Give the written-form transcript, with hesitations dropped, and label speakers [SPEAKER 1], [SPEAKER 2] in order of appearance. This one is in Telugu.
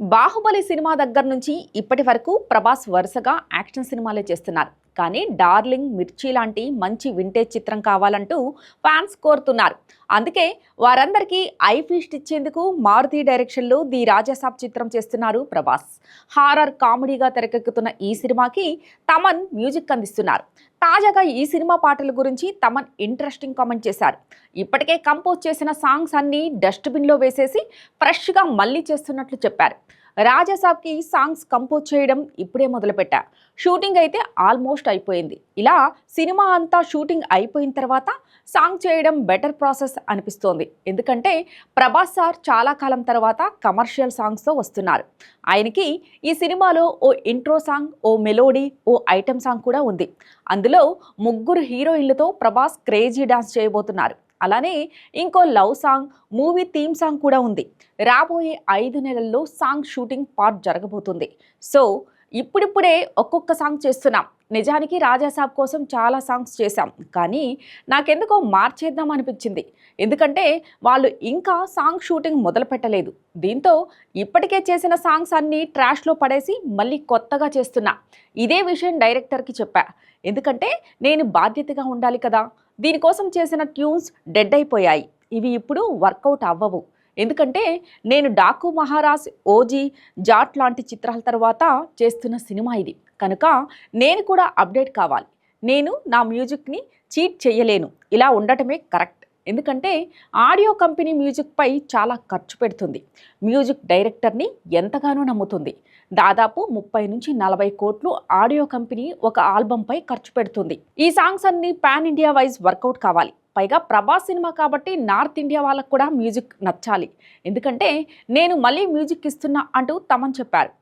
[SPEAKER 1] బాహుబలి సినిమా దగ్గర నుంచి ఇప్పటి వరకు ప్రభాస్ వరుసగా యాక్షన్ సినిమాలే చేస్తున్నారు. కానీ డార్లింగ్, మిర్చి లాంటి మంచి వింటేజ్ చిత్రం కావాలంటూ ఫ్యాన్స్ కోరుతున్నారు. అందుకే వారందరికీ ఐ ఫీస్ట్ ఇచ్చేందుకు మారుతి డైరెక్షన్లో ది రాజాసాబ్ చిత్రం చేస్తున్నారు ప్రభాస్. హారర్ కామెడీగా తెరకెక్కుతున్న ఈ సినిమాకి తమన్ మ్యూజిక్ అందిస్తున్నారు. తాజాగా ఈ సినిమా పాటల గురించి తమన్ ఇంట్రెస్టింగ్ కామెంట్ చేశారు. ఇప్పటికే కంపోజ్ చేసిన సాంగ్స్ అన్నీ డస్ట్బిన్లో వేసేసి ఫ్రెష్గా మళ్ళీ చేస్తున్నట్లు చెప్పారు. రాజాసాబ్కి సాంగ్స్ కంపోజ్ చేయడం ఇప్పుడే మొదలుపెట్టా. షూటింగ్ అయితే ఆల్మోస్ట్ అయిపోయింది. ఇలా సినిమా అంతా షూటింగ్ అయిపోయిన తర్వాత సాంగ్ చేయడం బెటర్ ప్రాసెస్ అనిపిస్తోంది. ఎందుకంటే ప్రభాస్ సార్ చాలా కాలం తర్వాత కమర్షియల్ సాంగ్స్తో వస్తున్నారు. ఆయనకి ఈ సినిమాలో ఓ ఇంట్రో సాంగ్, ఓ మెలోడీ, ఓ ఐటెం సాంగ్ కూడా ఉంది. అందులో ముగ్గురు హీరోయిన్లతో ప్రభాస్ క్రేజీ డాన్స్ చేయబోతున్నారు. అలానే ఇంకో love song, movie theme song కూడా ఉంది. రాబోయే 5 నెలల్లో సాంగ్ షూటింగ్ పార్ట్ జరగబోతుంది. సో ఇప్పుడిప్పుడే ఒక్కొక్క సాంగ్ చేస్తున్నాం. నిజానికి రాజాసాబ్ కోసం చాలా సాంగ్స్ చేశాం, కానీ నాకెందుకో మార్చేద్దాం అనిపించింది. ఎందుకంటే వాళ్ళు ఇంకా సాంగ్ షూటింగ్ మొదలు పెట్టలేదు. దీంతో ఇప్పటికే చేసిన సాంగ్స్ అన్నీ ట్రాష్లో పడేసి మళ్ళీ కొత్తగా చేస్తున్నా. ఇదే విషయం డైరెక్టర్కి చెప్పా. ఎందుకంటే నేను బాధ్యతగా ఉండాలి కదా. దీనికోసం చేసిన ట్యూన్స్ డెడ్ అయిపోయాయి. ఇవి ఇప్పుడు వర్కౌట్ అవ్వవు. ఎందుకంటే నేను డాకు మహారాజ్, ఓజీ, జాట్ లాంటి చిత్రాల తర్వాత చేస్తున్న సినిమా ఇది. కనుక నేను కూడా అప్డేట్ కావాలి. నేను నా మ్యూజిక్ని చీట్ చేయలేను. ఇలా ఉండటమే కరెక్ట్. ఎందుకంటే ఆడియో కంపెనీ మ్యూజిక్పై చాలా ఖర్చు పెడుతుంది. మ్యూజిక్ డైరెక్టర్ని ఎంతగానో నమ్ముతుంది. దాదాపు 30 నుంచి 40 కోట్లు ఆడియో కంపెనీ ఒక ఆల్బంపై ఖర్చు పెడుతుంది. ఈ సాంగ్స్ అన్ని పాన్ ఇండియా వైజ్ వర్కౌట్ కావాలి. పైగా ప్రభాస్ సినిమా కాబట్టి నార్త్ ఇండియా వాళ్ళకు కూడా మ్యూజిక్ నచ్చాలి. ఎందుకంటే నేను మళ్ళీ మ్యూజిక్ ఇస్తున్నా అంటూ తమన్ చెప్పారు.